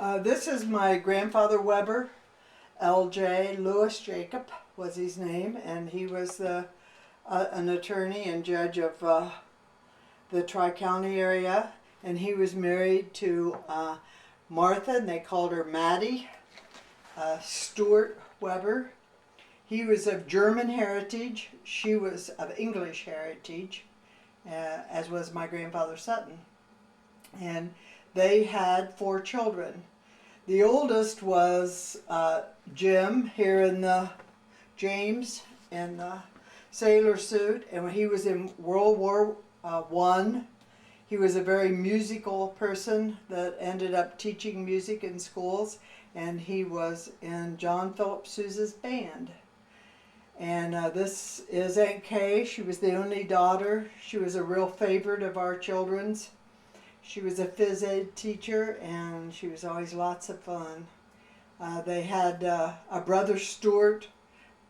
This is my grandfather Weber, L.J. Lewis Jacob was his name, and he was an attorney and judge of the Tri-County area, and he was married to Martha, and they called her Maddie, Stuart Weber. He was of German heritage, she was of English heritage, as was my grandfather Sutton. And they had 4 children. The oldest was Jim, here in the James in the sailor suit, and when he was in World War I, he was a very musical person that ended up teaching music in schools, and he was in John Philip Sousa's band. And this is Aunt Kay. She was the only daughter. She was a real favorite of our children's. She was a phys ed teacher, and she was always lots of fun. They had a brother, Stuart,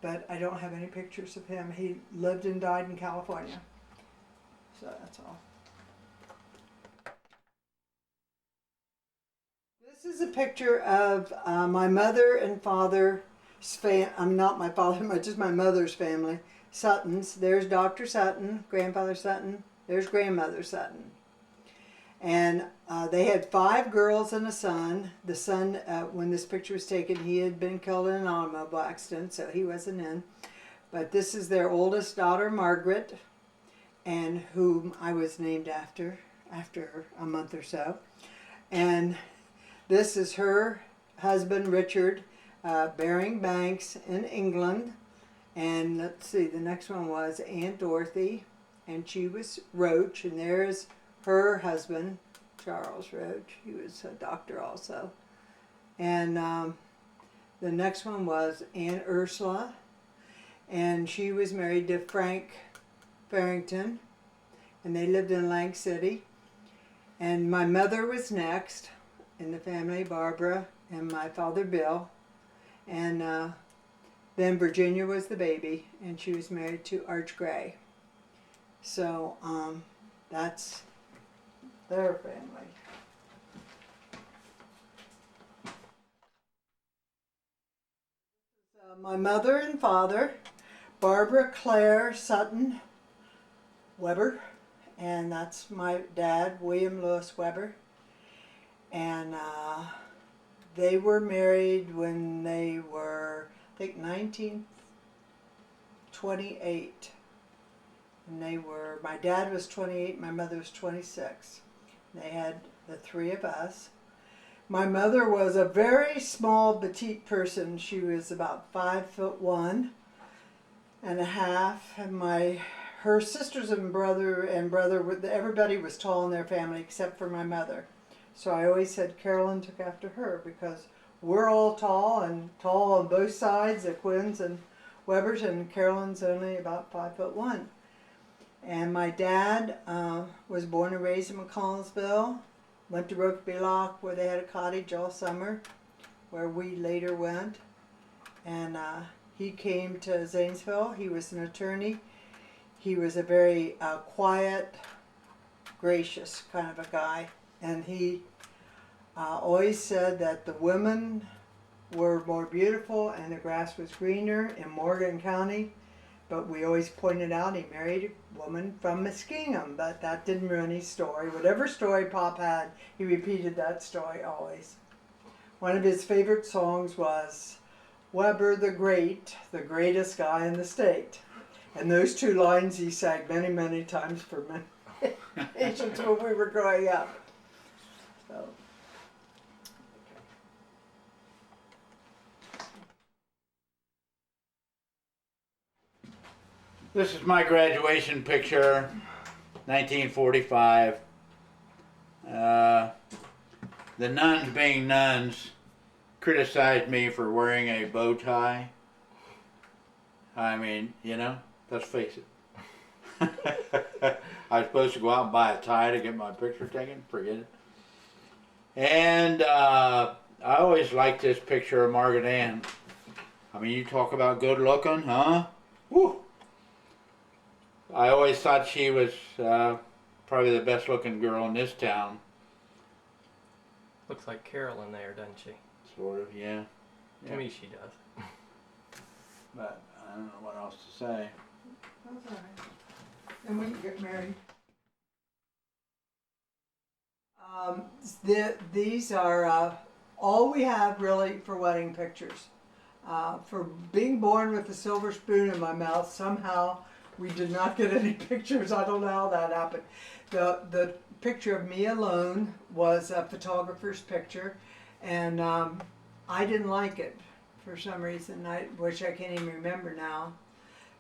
but I don't have any pictures of him. He lived and died in California. So that's all. This is a picture of my mother and father's not my father, just my mother's family, Suttons. There's Dr. Sutton, Grandfather Sutton. There's Grandmother Sutton. And they had 5 girls and a son. The son, when this picture was taken, he had been killed in an automobile accident, so he wasn't in. But this is their oldest daughter, Margaret, and whom I was named after a month or so. And this is her husband, Richard, Baring Banks in England. And let's see, the next one was Aunt Dorothy, and she was Roach, and there's her husband, Charles Roach. He was a doctor also. And the next one was Aunt Ursula, and she was married to Frank Farrington, and they lived in Lang City. And my mother was next in the family, Barbara, and my father, Bill. And then Virginia was the baby, and she was married to Arch Gray. So that's their family. My mother and father, Barbara Claire Sutton Weber, and that's my dad, William Lewis Weber. And they were married when they were, I think, 1928. And they were, my dad was 28, my mother was 26. They had the 3 of us. My mother was a very small, petite person. She was about 5'1" and a half. And her sisters and brother, everybody was tall in their family except for my mother. So I always said Carolyn took after her, because we're all tall on both sides, the Quinns and Webers, and Carolyn's only about 5'1". And my dad was born and raised in McConnellsville, went to Rokeby Lock, where they had a cottage all summer, where we later went. And he came to Zanesville. He was an attorney. He was a very quiet, gracious kind of a guy. And he always said that the women were more beautiful and the grass was greener in Morgan County. But we always pointed out he married a woman from Muskingum, but that didn't ruin his story. Whatever story Pop had, he repeated that story always. One of his favorite songs was Weber the Great, the greatest guy in the state. And those 2 lines he sang many, many times for many occasions when we were growing up. So. This is my graduation picture, 1945. The nuns, being nuns, criticized me for wearing a bow tie. I mean, you know, let's face it. I was supposed to go out and buy a tie to get my picture taken, forget it. And I always liked this picture of Margaret Ann. I mean, you talk about good looking, huh? Woo! I always thought she was probably the best looking girl in this town. Looks like Carolyn there, doesn't she? Sort of, yeah. To me, she does. But I don't know what else to say. That's all right. And we can get married. These are all we have really for wedding pictures. For being born with a silver spoon in my mouth, somehow we did not get any pictures. I don't know how that happened. The picture of me alone was a photographer's picture, and I didn't like it for some reason, which I can't even remember now.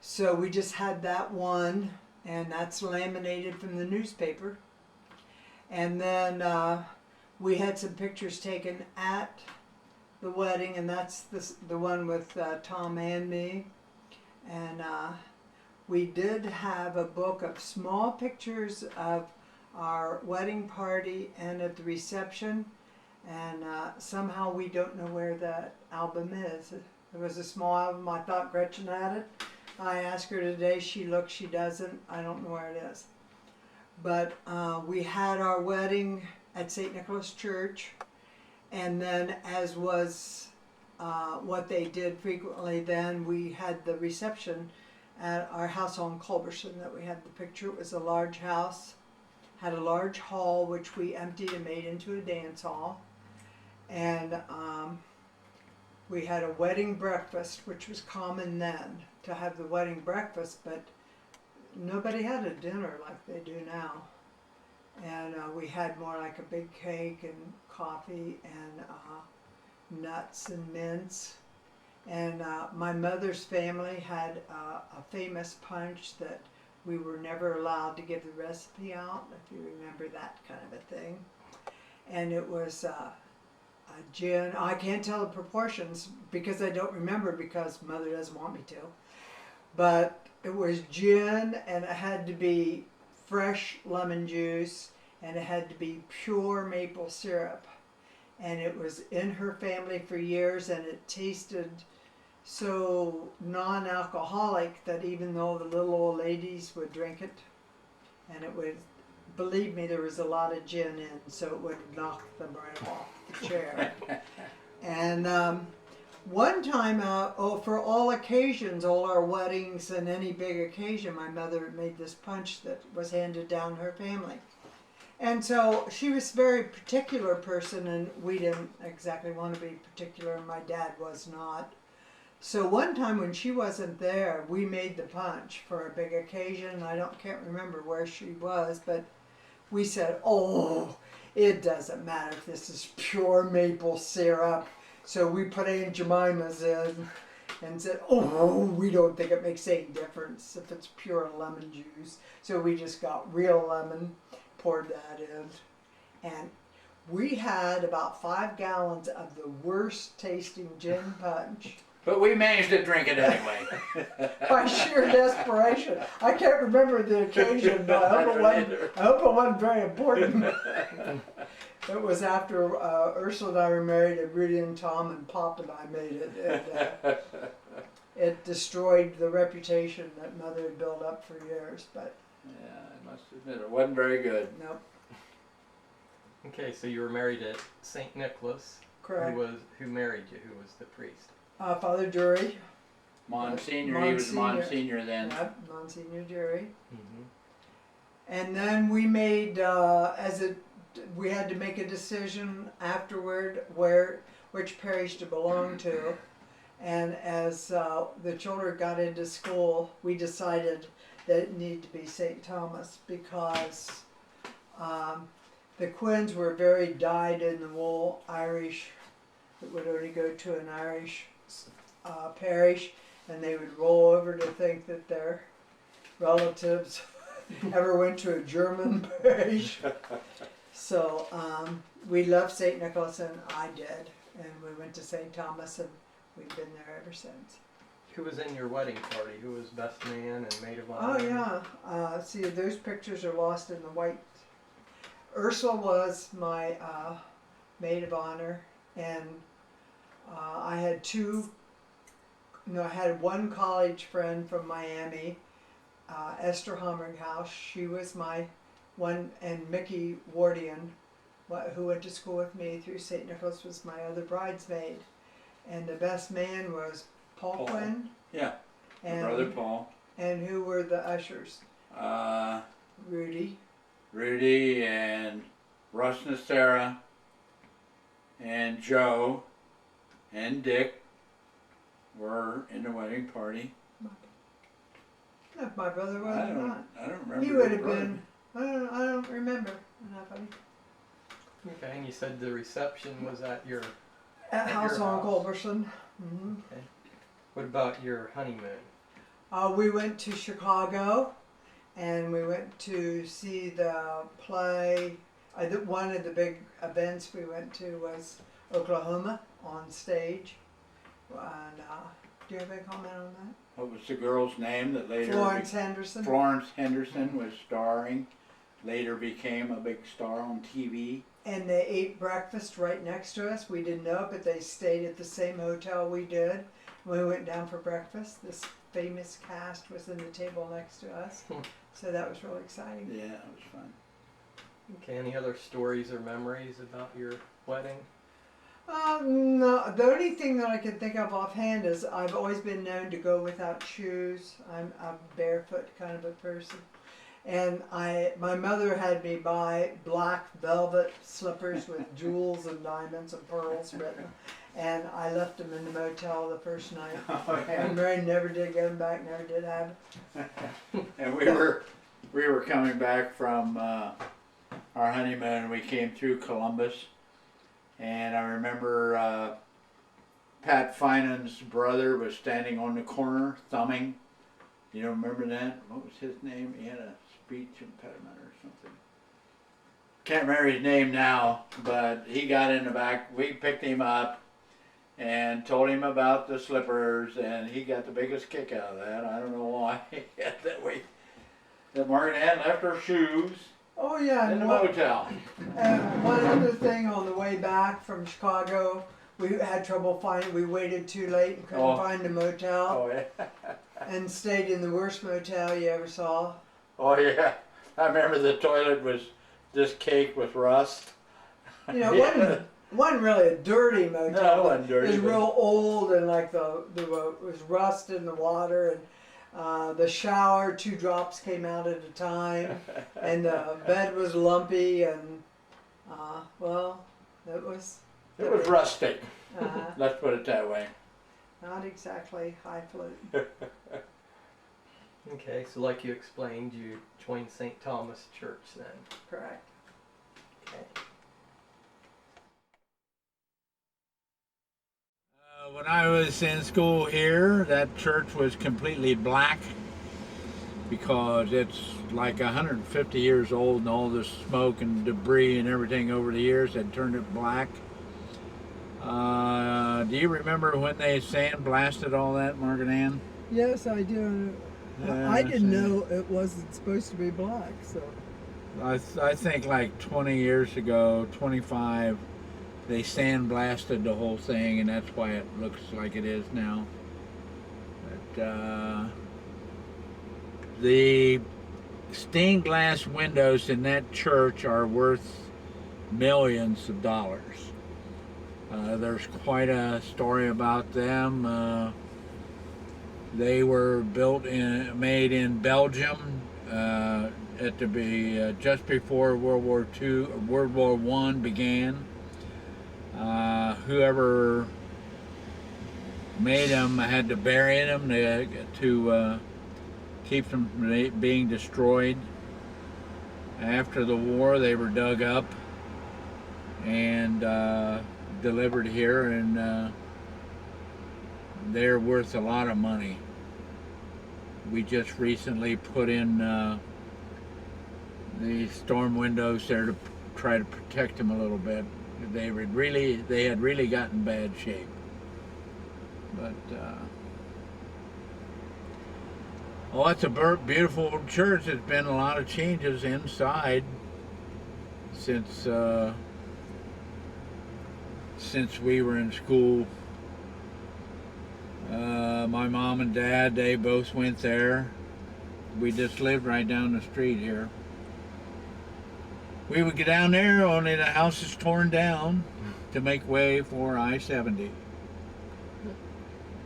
So we just had that one, and that's laminated from the newspaper. And then we had some pictures taken at the wedding, and that's the one with Tom and me. And we did have a book of small pictures of our wedding party and at the reception. And somehow we don't know where that album is. It was a small album. I thought Gretchen had it. I asked her today. She looks. She doesn't. I don't know where it is. But we had our wedding at St. Nicholas Church, and then, as was what they did frequently then, we had the reception at our house on Culberson that we had the picture. It was a large house, had a large hall which we emptied and made into a dance hall, and we had a wedding breakfast, which was common then to have the wedding breakfast, but nobody had a dinner like they do now. And we had more like a big cake and coffee and nuts and mints. And my mother's family had a famous punch that we were never allowed to give the recipe out, if you remember that kind of a thing. And it was a gin. I can't tell the proportions because I don't remember, because Mother doesn't want me to. But it was gin, and it had to be fresh lemon juice, and it had to be pure maple syrup. And it was in her family for years, and it tasted so non-alcoholic that even though the little old ladies would drink it, and it would, believe me, there was a lot of gin in, so it would knock them right off the chair. And one time, for all occasions, all our weddings and any big occasion, my mother made this punch that was handed down her family. And so she was a very particular person, and we didn't exactly want to be particular, and my dad was not. So one time when she wasn't there, we made the punch for a big occasion. Can't remember where she was, but we said, oh, it doesn't matter if this is pure maple syrup. So we put Aunt Jemima's in and said, oh, we don't think it makes any difference if it's pure lemon juice. So we just got real lemon, poured that in. And we had about 5 gallons of the worst tasting gin punch. But we managed to drink it anyway. By sheer desperation. I can't remember the occasion, but I hope it wasn't very important. It was after Ursula and I were married, and Rudy and Tom and Pop and I made it. And, it destroyed the reputation that Mother had built up for years. But yeah, I must admit it wasn't very good. Nope. Okay, so you were married at St. Nicholas. Correct. Who married you? Who was the priest? Father Jury. Monsignor, he was Monsignor then. Yep, Monsignor Jury. Mm-hmm. And then we made, we had to make a decision afterward which parish to belong to. And as the children got into school, we decided that it needed to be St. Thomas, because the Quinns were very dyed-in-the-wool Irish. It would only go to an Irish parish, and they would roll over to think that their relatives ever went to a German parish. So we loved St. Nicholas, and I did, and we went to St. Thomas, and we've been there ever since. Who was in your wedding party? Who was best man and maid of honor? Oh yeah, see, those pictures are lost in the white. Ursula was my maid of honor, and I had one college friend from Miami, Esther House. She was my one, and Mickey Wardian who went to school with me through St. Nicholas, was my other bridesmaid. And the best man was Paul. Quinn. Yeah, And, brother Paul. And who were the ushers? Rudy. Rudy and Russ and Sarah and Joe and Dick were in the wedding party. No, my brother was not. I don't remember. He would have been. I don't remember. Not funny. Okay, and you said the reception was at your House on Culberson. Mm-hmm. Okay. What about your honeymoon? We went to Chicago, and we went to see the play. One of the big events we went to was Oklahoma on stage. And do you have any comment on that? What was the girl's name that later? Florence Henderson. Florence Henderson was starring. Later became a big star on TV. And they ate breakfast right next to us. We didn't know it, but they stayed at the same hotel we did. When we went down for breakfast, this famous cast was in the table next to us. So that was really exciting. Yeah, it was fun. Okay, any other stories or memories about your wedding? No, the only thing that I can think of offhand is I've always been known to go without shoes. I'm a barefoot kind of a person. And my mother had me buy black velvet slippers with jewels and diamonds and pearls written. And I left them in the motel the first night. And Mary never did get them back, never did have them. And we were coming back from our honeymoon. We came through Columbus. And I remember Pat Finan's brother was standing on the corner thumbing. You don't remember that? What was his name? He had a speech impediment or something. Can't remember his name now, but he got in the back. We picked him up and told him about the slippers, and he got the biggest kick out of that. I don't know why. that way, that Margaret had left her shoes Oh yeah. in the motel. And one other thing, on the way back from Chicago, we had trouble finding. We waited too late and couldn't find a motel, Oh yeah. and stayed in the worst motel you ever saw. Oh yeah. I remember the toilet was just caked with rust. You know, it wasn't really a dirty motel. No, it wasn't dirty. It was real old, and like it was rust in the water, and the shower, 2 drops came out at a time, and the bed was lumpy, and well, it was rustic. uh, Let's put it that way. not exactly highfalutin. Okay, so like you explained, you joined St. Thomas Church then. Correct. Okay. When I was in school here, that church was completely black because it's like 150 years old, and all the smoke and debris and everything over the years had turned it black. Do you remember when they sandblasted all that, Margaret Ann? Yes, I do. I didn't know it wasn't supposed to be black, so. I think like 20 years ago, 25, they sandblasted the whole thing, and that's why it looks like it is now. But the stained glass windows in that church are worth millions of dollars. There's quite a story about them. They were made in Belgium just before World War I began. Whoever made them had to bury them to keep them from being destroyed. After the war, they were dug up and delivered here, and they're worth a lot of money. We just recently put in the storm windows there to try to protect them a little bit. They had really gotten bad shape. But it's a beautiful church. There's been a lot of changes inside since we were in school. My mom and dad, they both went there. We just lived right down the street here. we would get down there, only the house is torn down to make way for I-70.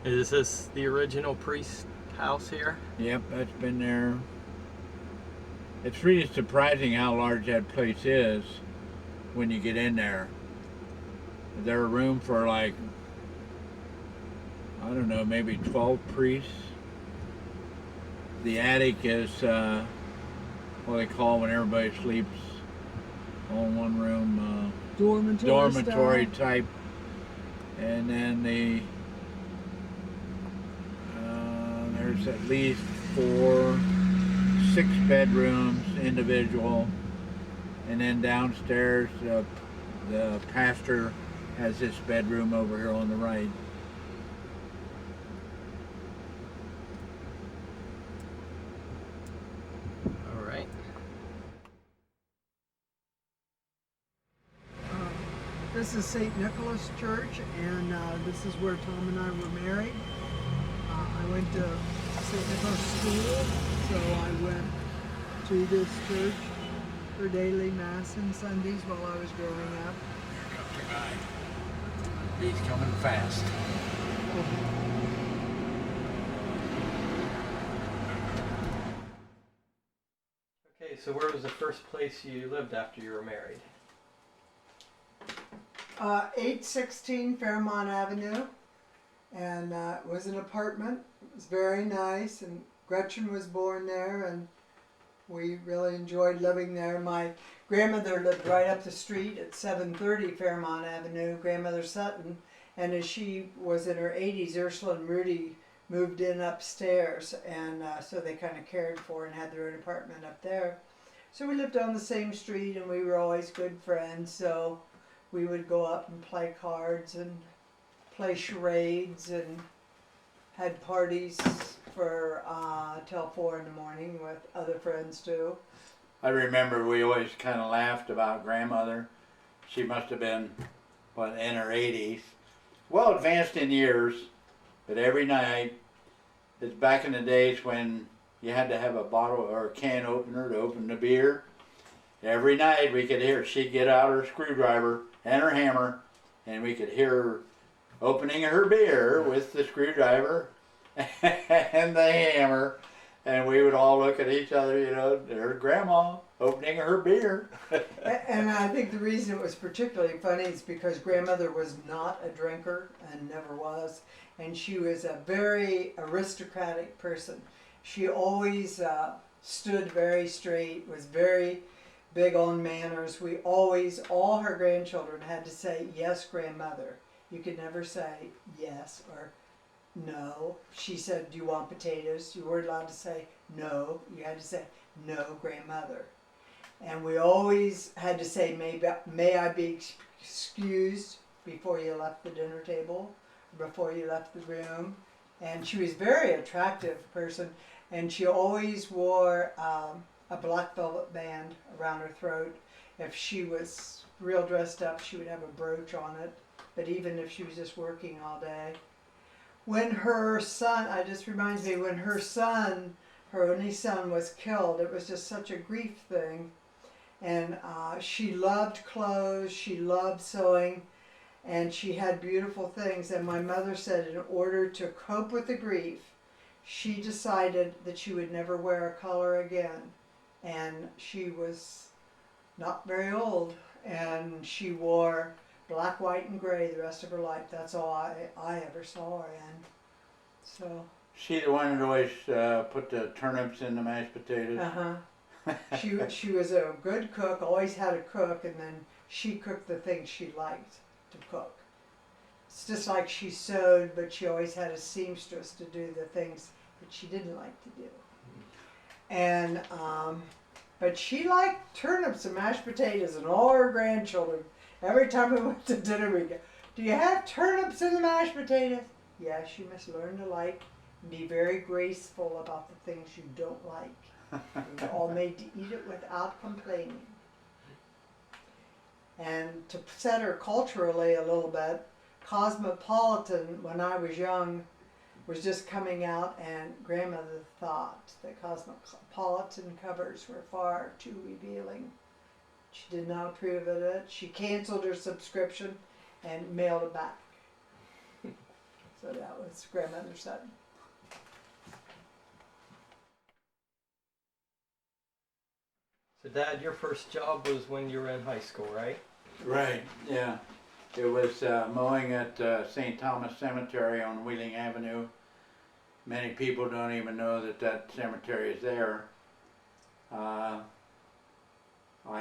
Is this the original priest house here? Yep, that's been there. It's really surprising how large that place is when you get in there. There's room for like, I don't know, maybe 12 priests. The attic is what they call when everybody sleeps all in one room, dormitory style. type. And then there's at least 6 bedrooms individual, and then downstairs the pastor has this bedroom over here on the right. All right. This is St. Nicholas Church, and this is where Tom and I were married. I went to St. Nicholas School, so I went to this church for daily mass and Sundays while I was growing up. Here comes our guy. He's coming fast. Okay, so where was the first place you lived after you were married? 816 Fairmont Avenue, and it was an apartment. It was very nice, and Gretchen was born there, and we really enjoyed living there. My grandmother lived right up the street at 730 Fairmont Avenue, Grandmother Sutton, and as she was in her 80s, Ursula and Rudy moved in upstairs, and so they kind of cared for and had their own apartment up there. So we lived on the same street, and we were always good friends, so we would go up and play cards and play charades and had parties for till 4 in the morning with other friends too. I remember we always kind of laughed about grandmother. She must have been, what, in her 80s. Well advanced in years, but every night, it's back in the days when you had to have a bottle or a can opener to open the beer. Every night we could hear, she'd get out her screwdriver and her hammer, and we could hear her opening her beer with the screwdriver and the hammer, and we would all look at each other, you know, there's Grandma opening her beer. And I think the reason it was particularly funny is because grandmother was not a drinker and never was, and she was a very aristocratic person. She always stood very straight, was very big on manners. We always, all her grandchildren had to say, yes, grandmother. You could never say yes or no. She said, do you want potatoes? You weren't allowed to say no. You had to say no, grandmother. And we always had to say, may I be excused before you left the dinner table, before you left the room. And she was a very attractive person, and she always wore a black velvet band around her throat. If she was real dressed up, she would have a brooch on it. But even if she was just working all day. When her son, it just reminds me, when her son, her only son, was killed, it was just such a grief thing. And she loved clothes, she loved sewing, and she had beautiful things. And my mother said in order to cope with the grief, she decided that she would never wear a collar again. And she was not very old, and she wore black, white, and gray the rest of her life. That's all I ever saw her in. So. She the one that always put the turnips in the mashed potatoes. She was a good cook, always had a cook, and then she cooked the things she liked to cook. It's just like she sewed, but she always had a seamstress to do the things that she didn't like to do. And but she liked turnips and mashed potatoes, and all her grandchildren. Every time we went to dinner, we go, do you have turnips in the mashed potatoes? Yes, you must learn to like and be very graceful about the things you don't like. You're all made to eat it without complaining. And to set her culturally a little bit, Cosmopolitan, when I was young, was just coming out, and grandmother thought that Cosmopolitan covers were far too revealing. She did not approve of it. She canceled her subscription and mailed it back. So that was grandmother's son. So, Dad, your first job was when you were in high school, right? Right, yeah. It was mowing at St. Thomas Cemetery on Wheeling Avenue. Many people don't even know that that cemetery is there. I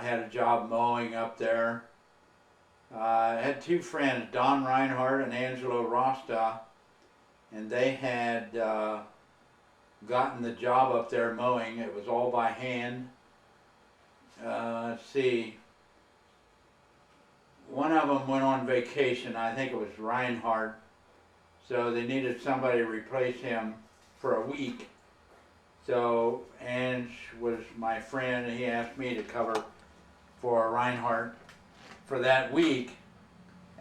had a job mowing up there. I had two friends, Don Reinhardt and Angelo Rosta, and they had gotten the job up there mowing. It was all by hand. Let's see. One of them went on vacation. I think it was Reinhardt. So they needed somebody to replace him for a week. So Ange was my friend, and he asked me to cover for Reinhardt for that week.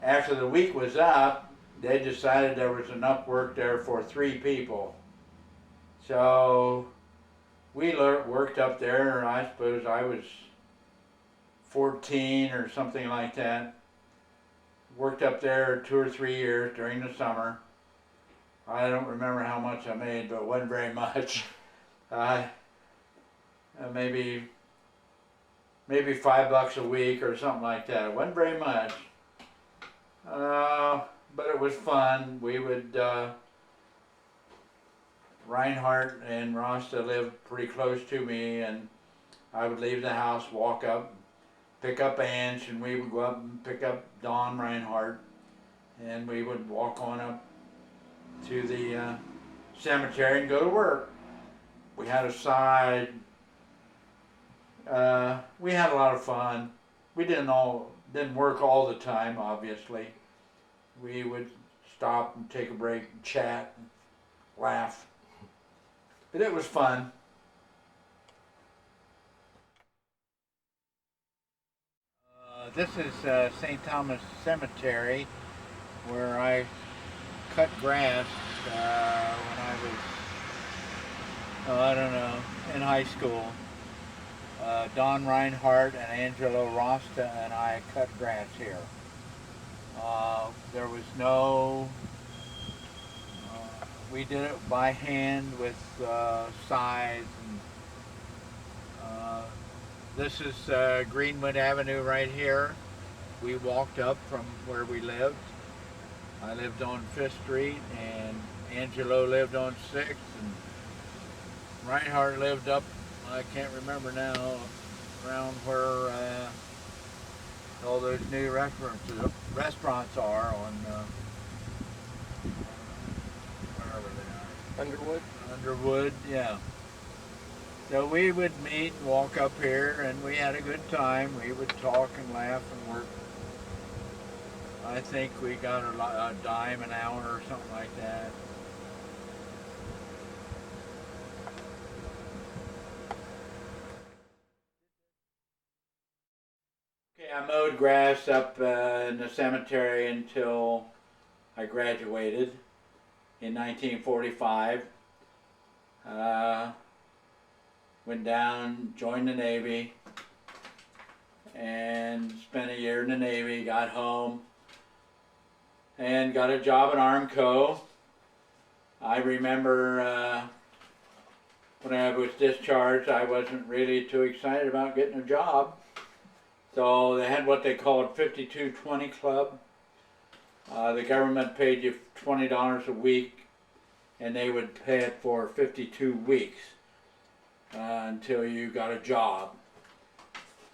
After the week was up, they decided there was enough work there for 3 people. So we worked up there, and I suppose I was 14 or something like that. Worked up there 2 or 3 years during the summer. I don't remember how much I made, but it wasn't very much. Maybe $5 a week or something like that. It wasn't very much. But it was fun. We would, Reinhardt and Rasta lived pretty close to me, and I would leave the house, walk up, pick up Ange, and we would go up and pick up Don Reinhardt, and we would walk on up to the cemetery and go to work. We had a side. We had a lot of fun. We didn't work all the time, obviously. We would stop and take a break and chat and laugh. But it was fun. This is St. Thomas Cemetery, where I cut grass when I was, I don't know, in high school. Don Reinhardt and Angelo Rosta and I cut grass here. There was no, we did it by hand with scythes. This is Greenwood Avenue right here. We walked up from where we lived. I lived on 5th Street, and Angelo lived on 6th, and Reinhardt lived up, I can't remember now, around where all those new restaurants are on wherever they are. Underwood? Underwood, yeah. So we would meet and walk up here, and we had a good time. We would talk and laugh and work. I think we got a dime an hour or something like that. Okay, I mowed grass up in the cemetery until I graduated in 1945. Went down, joined the Navy, and spent a year in the Navy, got home, and got a job at Armco. I remember when I was discharged, I wasn't really too excited about getting a job. So they had what they called 5220 Club. The government paid you $20 a week, and they would pay it for 52 weeks. Until you got a job.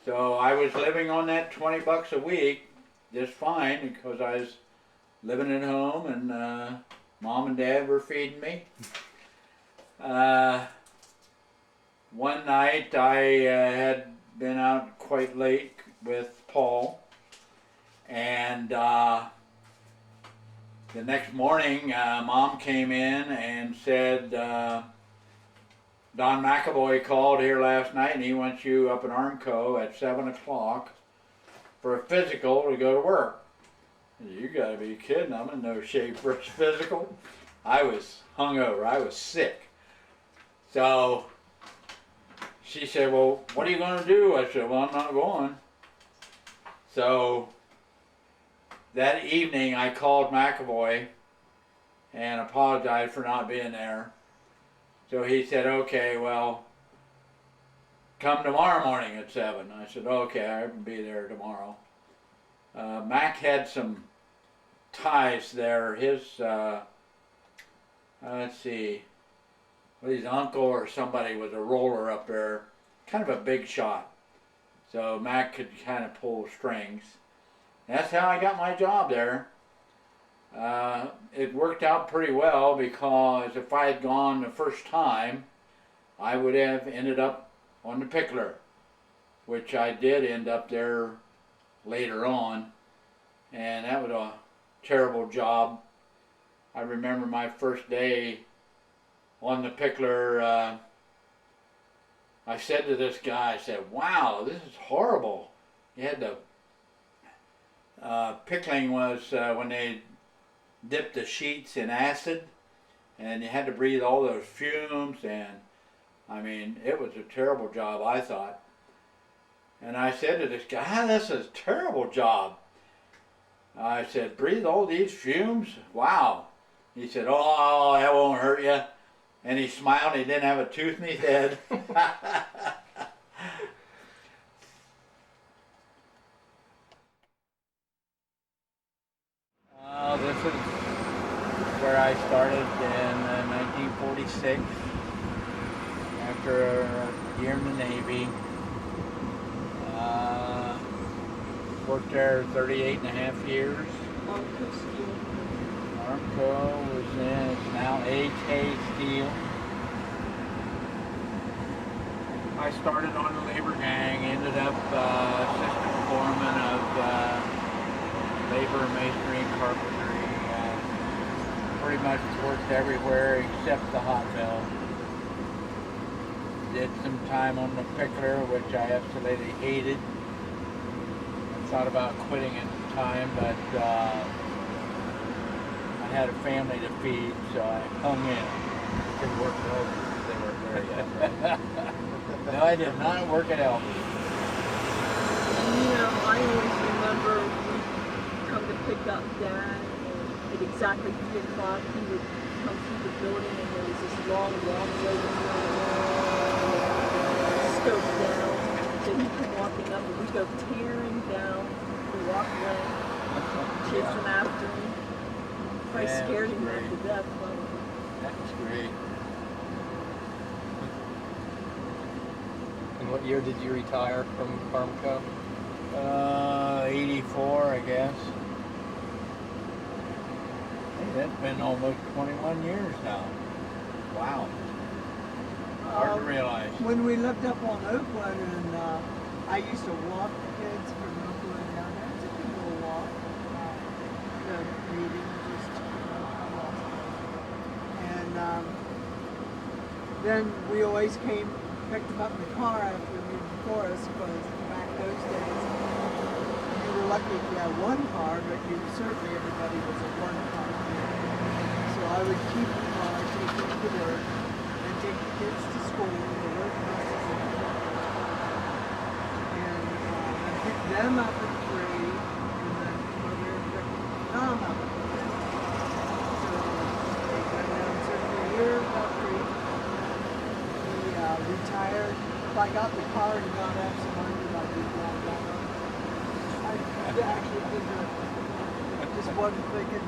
So I was living on that $20 a week just fine, because I was living at home, and Mom and Dad were feeding me. One night I had been out quite late with Paul, and the next morning Mom came in and said, Don McAvoy called here last night, and he wants you up in Armco at 7 o'clock for a physical to go to work. You gotta be kidding, I'm in no shape for a physical. I was hungover, I was sick. So she said, well, what are you gonna do? I said, well, I'm not going. So that evening I called McAvoy and apologized for not being there. So he said, okay, well, come tomorrow morning at 7. I said, okay, I can be there tomorrow. Mac had some ties there. His, let's see, his uncle or somebody was a roller up there, kind of a big shot. So Mac could kind of pull strings. That's how I got my job there. It worked out pretty well because if I had gone the first time, I would have ended up on the pickler, which I did end up there later on, and that was a terrible job. I remember my first day on the pickler, I said to this guy, I said, wow, this is horrible. You had to, pickling was when they dipped the sheets in acid, and you had to breathe all those fumes, and I mean, it was a terrible job, I thought. And I said to this guy, this is a terrible job. I said, breathe all these fumes? Wow. He said, oh, that won't hurt you. And he smiled, he didn't have a tooth in his head. This is where I started in 1946 after a year in the Navy. Worked there 38 and a half years. Armco was in, it's now AK Steel. I started on the labor gang, ended up assistant foreman of labor, masonry, carpentry. Pretty much worked everywhere except the hot mill. Did some time on the pickler, which I absolutely hated. I thought about quitting at the time, but I had a family to feed, so I hung in. You could work at Elvis if they weren't there yet, right? No, I did not work at Elvis. You know, I always remember we'd come to pick up Dad, and at exactly 3 o'clock he would come through the building, and there was this long walkway scope down. So he'd come walking up, and we'd go tearing down the walkway, chasing after him. Probably Yeah, scared him great. half to death, probably. That was great. And what year did you retire from Armco? 84, I guess. Hey, that's been almost 21 years now. Wow. Hard to realize. When we lived up on Oakwood, and I used to walk the kids from Oakwood down there. It's a good little walk. The meeting just and then we always picked them up in the car after we moved to Forest, because back those days you were lucky if you had one car, but certainly everybody was a one car. So I would keep the car, take them to work, and take the kids to school, the work buses, and pick them up at 3, and then mother and pick Tom up at 3. So they got down certainly a year about 3. He retired. If I got in the car and not have some money, I'd be glad that. I actually did just wasn't thinking